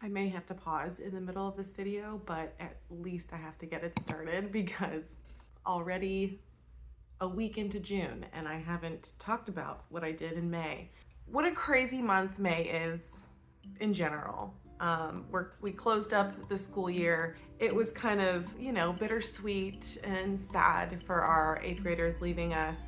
I may have to pause in the middle of this video, but at least I have to get it started because it's already a week into June and I haven't talked about what I did in May. What a crazy month May is in general. We closed up the school year. It was kind of, bittersweet and sad for our 8th graders leaving us,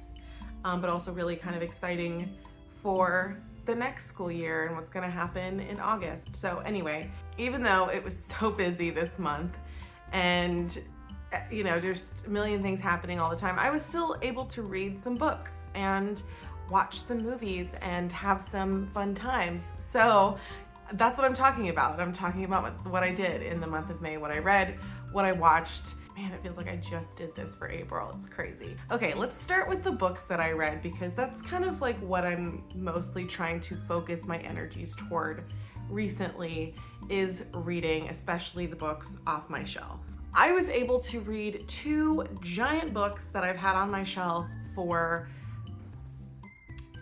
but also really kind of exciting for the next school year and what's gonna happen in August. So anyway, even though it was so busy this month and just a million things happening all the time, I was still able to read some books and watch some movies and have some fun times. So that's what I'm talking about. I'm talking about what I did in the month of May, what I read, what I watched. Man, it feels like I just did this for April. It's crazy. Okay, let's start with the books that I read because that's kind of like what I'm mostly trying to focus my energies toward recently is reading, especially the books off my shelf. I was able to read 2 giant books that I've had on my shelf for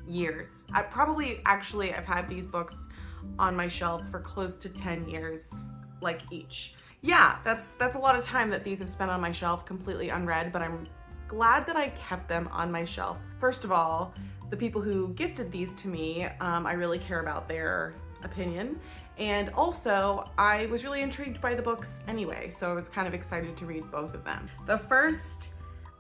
years. I've had these books on my shelf for close to 10 years, like each. Yeah, that's a lot of time that these have spent on my shelf completely unread, but I'm glad that I kept them on my shelf. First of all, the people who gifted these to me, I really care about their opinion. And also, I was really intrigued by the books anyway, so I was kind of excited to read both of them. The first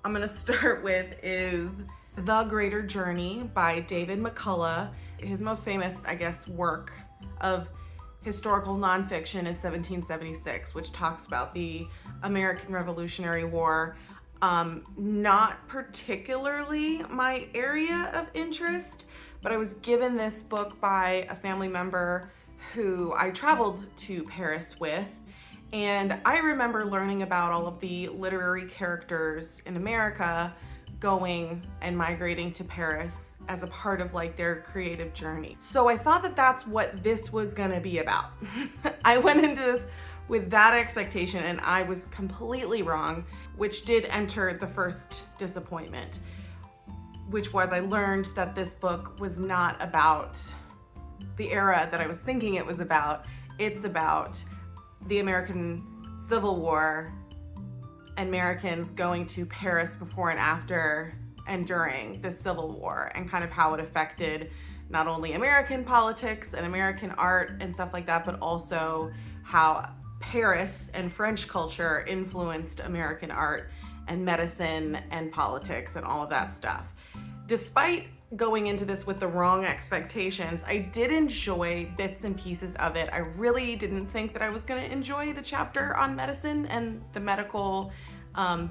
I'm gonna start with is The Greater Journey by David McCullough. His most famous, work of historical nonfiction is 1776, which talks about the American Revolutionary War. Not particularly my area of interest, but I was given this book by a family member who I traveled to Paris with. And I remember learning about all of the literary characters in America going and migrating to Paris as a part of their creative journey. So I thought that that's what this was gonna be about. I went into this with that expectation and I was completely wrong, which did enter the first disappointment, which was I learned that this book was not about the era that I was thinking it was about. It's about the American Civil War, Americans going to Paris before and after and during the Civil War and kind of how it affected not only American politics and American art and stuff like that, but also how Paris and French culture influenced American art and medicine and politics and all of that stuff. Despite going into this with the wrong expectations, I did enjoy bits and pieces of it. I really didn't think that I was going to enjoy the chapter on medicine and the medical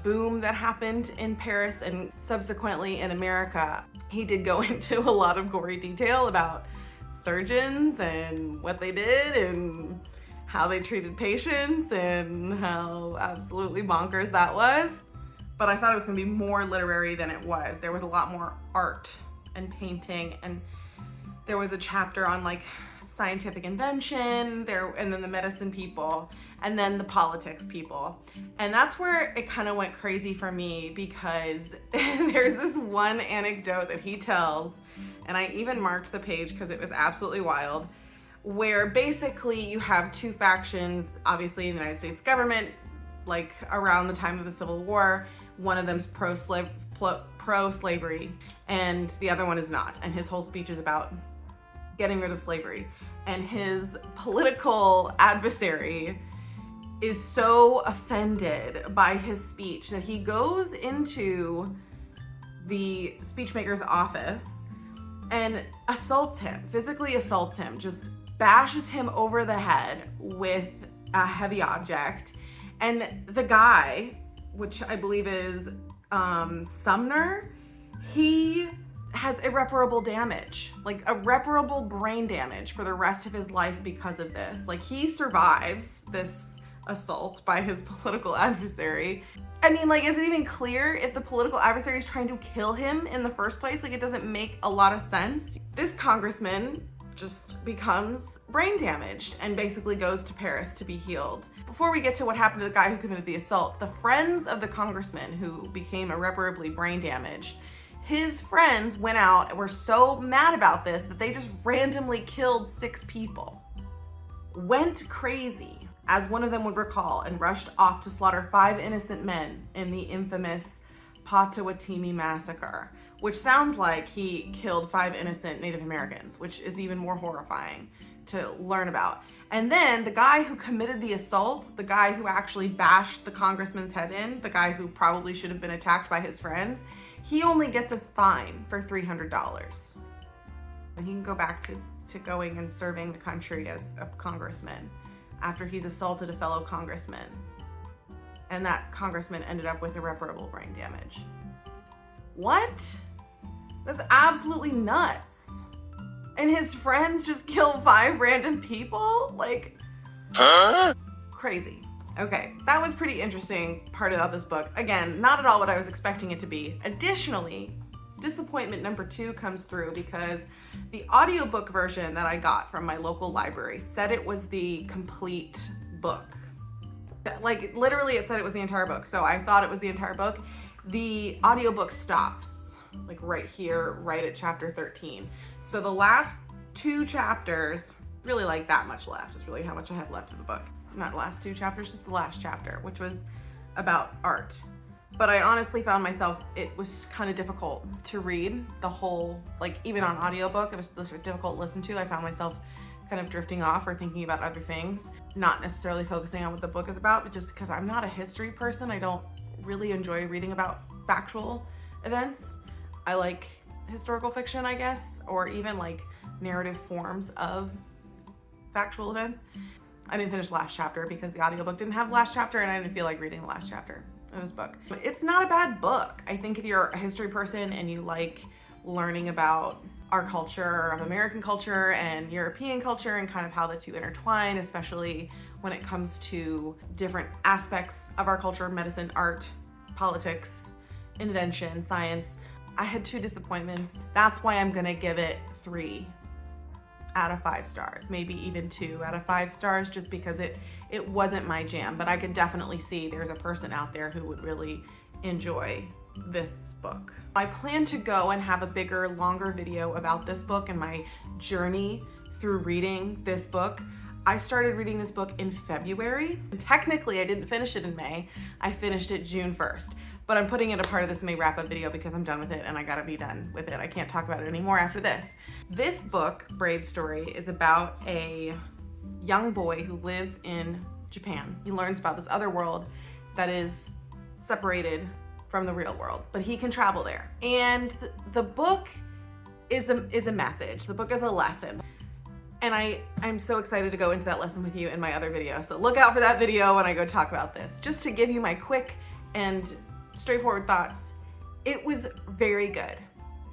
boom that happened in Paris and subsequently in America. He did go into a lot of gory detail about surgeons and what they did and how they treated patients and how absolutely bonkers that was. But I thought it was going to be more literary than it was. There was a lot more art and painting, and there was a chapter on scientific invention there, and then the medicine people, and then the politics people. And that's where it kind of went crazy for me because there's this one anecdote that he tells, and I even marked the page because it was absolutely wild, where basically you have 2 factions, obviously in the United States government, around the time of the Civil War. One of them's pro-slavery and the other one is not. And his whole speech is about getting rid of slavery. And his political adversary is so offended by his speech that he goes into the speechmaker's office and physically assaults him, just bashes him over the head with a heavy object. And the guy, which I believe is Sumner, he has irreparable damage, irreparable brain damage for the rest of his life because of this. He survives this assault by his political adversary. I mean, is it even clear if the political adversary is trying to kill him in the first place? It doesn't make a lot of sense. This congressman just becomes brain damaged and basically goes to Paris to be healed. Before we get to what happened to the guy who committed the assault, the friends of the congressman who became irreparably brain damaged, his friends went out and were so mad about this that they just randomly killed 6 people. went crazy, as one of them would recall, and rushed off to slaughter 5 innocent men in the infamous Potawatomi massacre, which sounds like he killed 5 innocent Native Americans, which is even more horrifying to learn about. And then the guy who committed the assault, the guy who actually bashed the congressman's head in, the guy who probably should have been attacked by his friends, he only gets a fine for $300. And he can go back to going and serving the country as a congressman after he's assaulted a fellow congressman. And that congressman ended up with irreparable brain damage. What? That's absolutely nuts. And his friends just killed 5 random people? Like, huh? Crazy. Okay, that was pretty interesting part about this book. Again, not at all what I was expecting it to be. Additionally, disappointment number 2 comes through because the audiobook version that I got from my local library said it was the complete book. Like, literally it said it was the entire book. So I thought it was the entire book. The audiobook stops like right here, right at chapter 13. So the last 2 chapters, really like that much left, is really how much I have left of the book. Not the last 2 chapters, just the last chapter, which was about art. But I honestly found myself, it was kind of difficult to read the whole, like even on audiobook, it was difficult to listen to. I found myself kind of drifting off or thinking about other things, not necessarily focusing on what the book is about, but just because I'm not a history person, I don't really enjoy reading about factual events. I like historical fiction, I guess, or even like narrative forms of factual events. I didn't finish the last chapter because the audiobook didn't have the last chapter and I didn't feel like reading the last chapter of this book. It's not a bad book. I think if you're a history person and you like learning about our culture, of American culture and European culture and kind of how the two intertwine, especially when it comes to different aspects of our culture, medicine, art, politics, invention, science. I had 2 disappointments. That's why I'm gonna give it 3 out of 5 stars, maybe even 2 out of 5 stars, just because it wasn't my jam, but I could definitely see there's a person out there who would really enjoy this book. I plan to go and have a bigger, longer video about this book and my journey through reading this book. I started reading this book in February. Technically, I didn't finish it in May. I finished it June 1st, but I'm putting it a part of this May wrap-up video because I'm done with it and I gotta be done with it. I can't talk about it anymore after this. This book, Brave Story, is about a young boy who lives in Japan. He learns about this other world that is separated from the real world, but he can travel there. And the book is a message. The book is a lesson. And I'm so excited to go into that lesson with you in my other video. So look out for that video when I go talk about this. Just to give you my quick and straightforward thoughts, it was very good.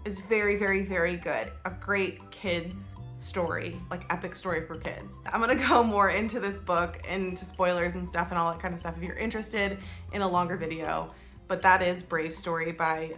It was very, very, very good. A great kids story, like epic story for kids. I'm gonna go more into this book, into spoilers and stuff and all that kind of stuff if you're interested in a longer video. But that is Brave Story by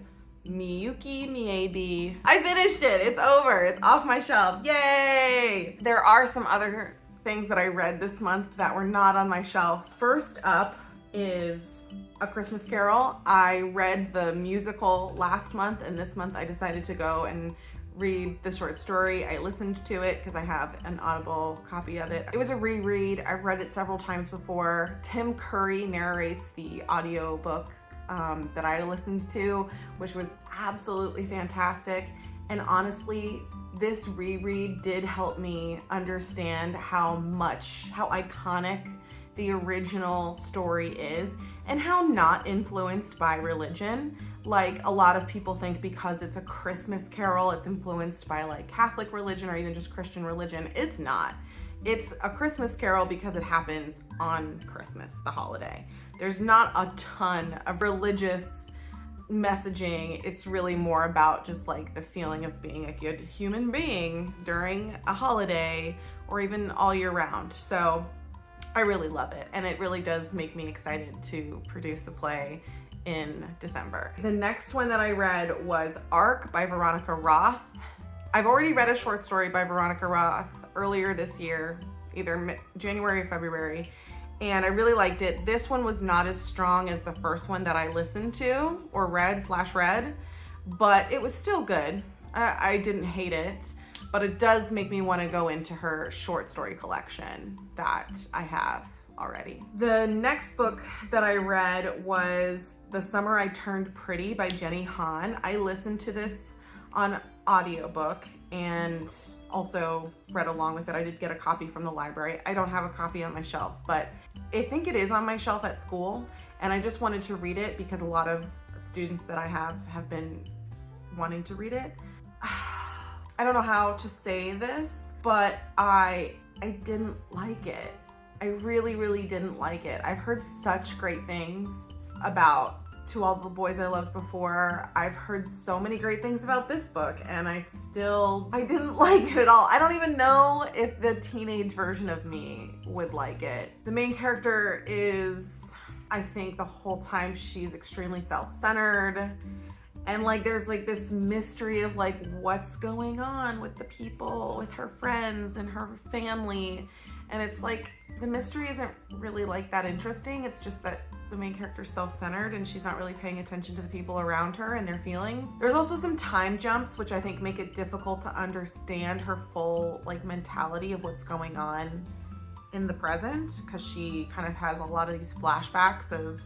Miyuki Miyabi. I finished it, it's over, it's off my shelf, yay! There are some other things that I read this month that were not on my shelf. First up is A Christmas Carol. I read the musical last month, and this month I decided to go and read the short story. I listened to it because I have an Audible copy of it. It was a reread. I've read it several times before. Tim Curry narrates the audiobook that I listened to, which was absolutely fantastic. And honestly, this reread did help me understand how iconic the original story is and how not influenced by religion. Like a lot of people think because it's a Christmas Carol, it's influenced by like Catholic religion or even just Christian religion. It's not. It's a Christmas Carol because it happens on Christmas, the holiday. There's not a ton of religious messaging. It's really more about just like the feeling of being a good human being during a holiday or even all year round. So I really love it, and it really does make me excited to produce the play in December. The next one that I read was Arc by Veronica Roth. I've already read a short story by Veronica Roth earlier this year, either January or February, and I really liked it. This one was not as strong as the first one that I listened to or read, but it was still good. I didn't hate it. but it does make me want to go into her short story collection that I have already. The next book that I read was The Summer I Turned Pretty by Jenny Han. I listened to this on audiobook and also read along with it. I did get a copy from the library. I don't have a copy on my shelf, but I think it is on my shelf at school, and I just wanted to read it because a lot of students that I have been wanting to read it. I don't know how to say this, but I didn't like it. I really, really didn't like it. I've heard such great things about To All the Boys I Loved Before. I've heard so many great things about this book, and I didn't like it at all. I don't even know if the teenage version of me would like it. The main character is, I think the whole time she's extremely self-centered, and like there's like this mystery of like what's going on with the people, with her friends and her family. And it's like, the mystery isn't really like that interesting. It's just that the main character is self-centered and she's not really paying attention to the people around her and their feelings. There's also some time jumps, which I think make it difficult to understand her full like mentality of what's going on in the present, because she kind of has a lot of these flashbacks of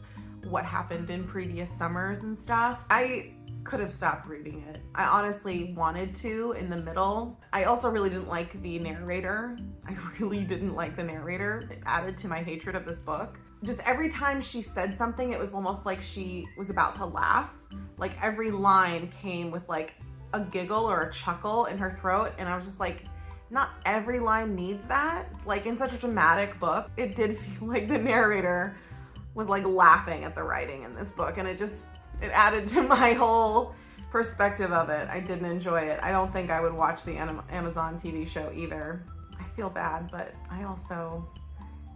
what happened in previous summers and stuff. I could have stopped reading it. I honestly wanted to in the middle. I also really didn't like the narrator. I really didn't like the narrator. It added to my hatred of this book. Just every time she said something, it was almost like she was about to laugh. Like every line came with like a giggle or a chuckle in her throat, and I was just like, not every line needs that. Like in such a dramatic book, it did feel like the narrator was like laughing at the writing in this book, and it added to my whole perspective of it. I didn't enjoy it. I don't think I would watch the Amazon TV show either. I feel bad, but I also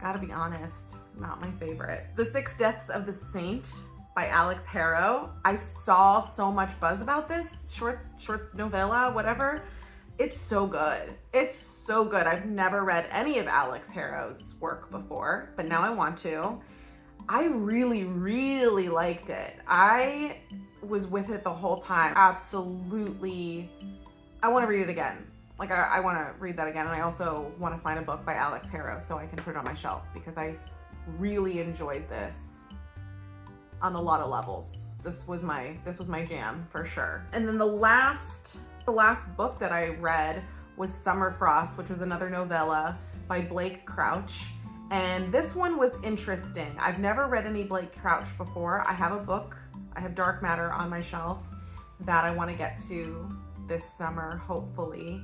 gotta be honest, not my favorite. The Six Deaths of the Saint by Alex Harrow. I saw so much buzz about this short novella, whatever. It's so good. It's so good. I've never read any of Alex Harrow's work before, but now I want to. I really, really liked it. I was with it the whole time. Absolutely. I want to read it again. Like, I want to read that again. And I also want to find a book by Alex Harrow so I can put it on my shelf, because I really enjoyed this on a lot of levels. This was my jam for sure. And then the last book that I read was Summer Frost, which was another novella by Blake Crouch. And this one was interesting. I've never read any Blake Crouch before. I have Dark Matter on my shelf that I want to get to this summer, hopefully.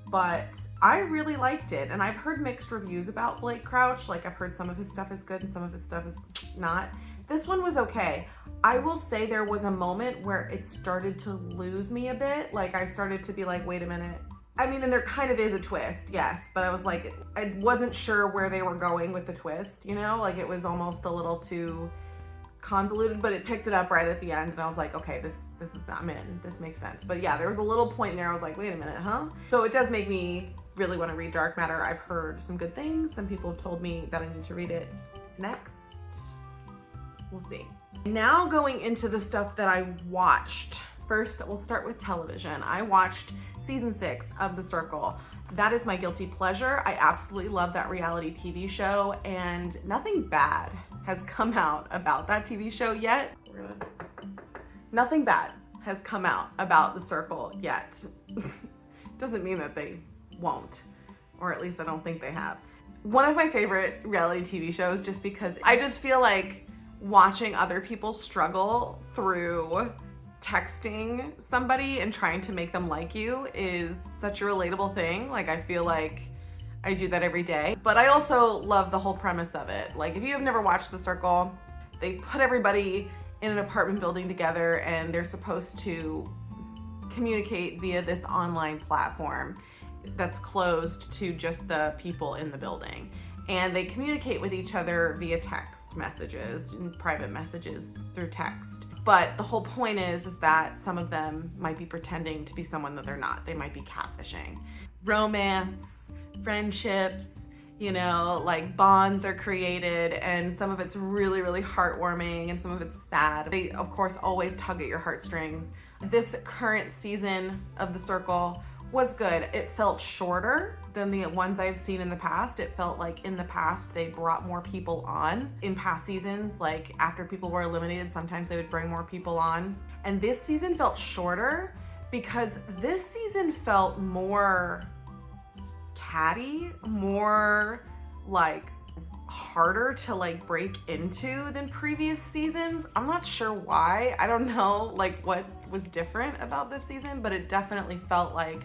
But I really liked it, and I've heard mixed reviews about Blake Crouch. Like, I've heard some of his stuff is good and some of his stuff is not. This one was okay. I will say there was a moment where it started to lose me a bit. Like, I started to be like, wait a minute. I mean, and there kind of is a twist, yes, but I was like, I wasn't sure where they were going with the twist, you know? Like, it was almost a little too convoluted, but it picked it up right at the end, and I was like, okay, this is, I'm in, this makes sense. But yeah, there was a little point in there I was like, wait a minute, huh? So it does make me really want to read Dark Matter. I've heard some good things. Some people have told me that I need to read it next. We'll see. Now going into the stuff that I watched. First, we'll start with television. I watched season 6 of The Circle. That is my guilty pleasure. I absolutely love that reality TV show, and nothing bad has come out about that TV show yet. Nothing bad has come out about The Circle yet. Doesn't mean that they won't, or at least I don't think they have. One of my favorite reality TV shows, just because I just feel like watching other people struggle through texting somebody and trying to make them like you is such a relatable thing. Like, I feel like I do that every day. But I also love the whole premise of it. Like, if you have never watched The Circle, they put everybody in an apartment building together and they're supposed to communicate via this online platform that's closed to just the people in the building. And they communicate with each other via text messages and private messages through text. But the whole point is that some of them might be pretending to be someone that they're not. They might be catfishing. Romance, friendships, you know, like bonds are created, and some of it's really, really heartwarming and some of it's sad. They, of course, always tug at your heartstrings. This current season of The Circle was good. It felt shorter than the ones I've seen in the past. It felt like in the past they brought more people on. In past seasons, like after people were eliminated, sometimes they would bring more people on. And this season felt shorter because this season felt more catty, more like harder to like break into than previous seasons. I'm not sure why. I don't know like what was different about this season, but it definitely felt like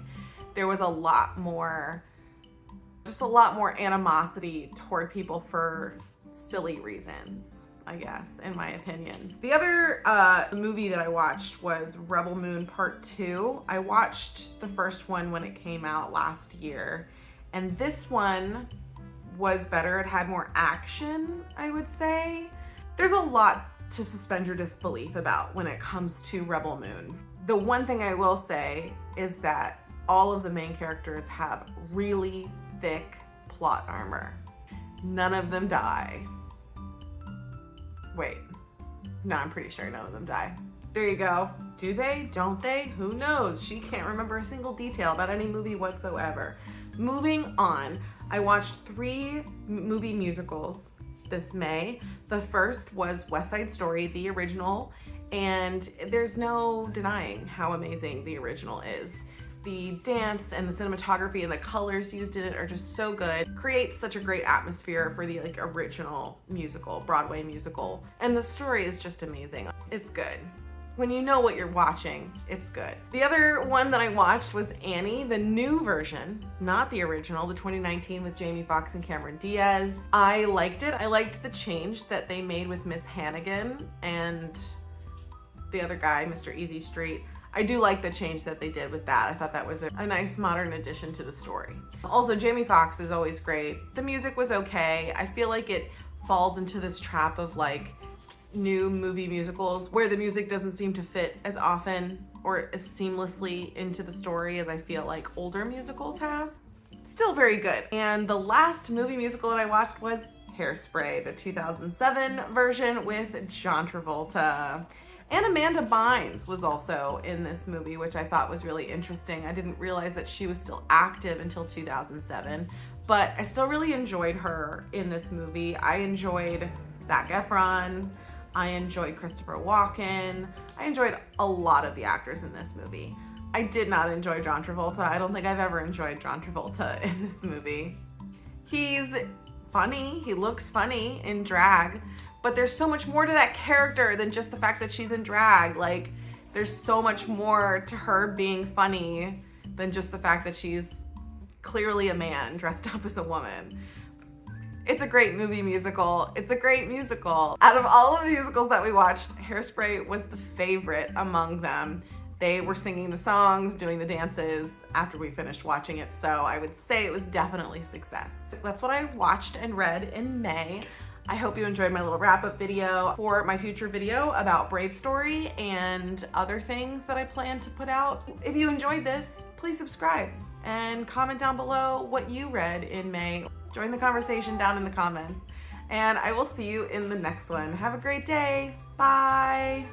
there was a lot more animosity toward people for silly reasons, I guess, in my opinion. The other movie that I watched was Rebel Moon Part 2. I watched the first one when it came out last year, and this one was better. It had more action, I would say. There's a lot to suspend your disbelief about when it comes to Rebel Moon. The one thing I will say is that all of the main characters have really thick plot armor. None of them die. Wait, no, I'm pretty sure none of them die. There you go. Do they? Don't they? Who knows? She can't remember a single detail about any movie whatsoever. Moving on, I watched 3 movie musicals this May. The first was West Side Story, the original, and there's no denying how amazing the original is. The dance and the cinematography and the colors used in it are just so good. Creates such a great atmosphere for the like original musical, Broadway musical. And the story is just amazing. It's good. When you know what you're watching, it's good. The other one that I watched was Annie, the new version, not the original, the 2019 with Jamie Foxx and Cameron Diaz. I liked it. I liked the change that they made with Miss Hannigan and the other guy, Mr. Easy Street. I do like the change that they did with that. I thought that was a nice modern addition to the story. Also, Jamie Foxx is always great. The music was okay. I feel like it falls into this trap of like new movie musicals where the music doesn't seem to fit as often or as seamlessly into the story as I feel like older musicals have. Still very good. And the last movie musical that I watched was Hairspray, the 2007 version with John Travolta. And Amanda Bynes was also in this movie, which I thought was really interesting. I didn't realize that she was still active until 2007, but I still really enjoyed her in this movie. I enjoyed Zac Efron. I enjoyed Christopher Walken. I enjoyed a lot of the actors in this movie. I did not enjoy John Travolta. I don't think I've ever enjoyed John Travolta in this movie. He's funny. He looks funny in drag. But there's so much more to that character than just the fact that she's in drag. Like, there's so much more to her being funny than just the fact that she's clearly a man dressed up as a woman. It's a great movie musical. It's a great musical. Out of all of the musicals that we watched, Hairspray was the favorite among them. They were singing the songs, doing the dances after we finished watching it, so I would say it was definitely a success. That's what I watched and read in May. I hope you enjoyed my little wrap-up video. For my future video about Brave Story and other things that I plan to put out. If you enjoyed this, please subscribe and comment down below what you read in May. Join the conversation down in the comments. And I will see you in the next one. Have a great day. Bye.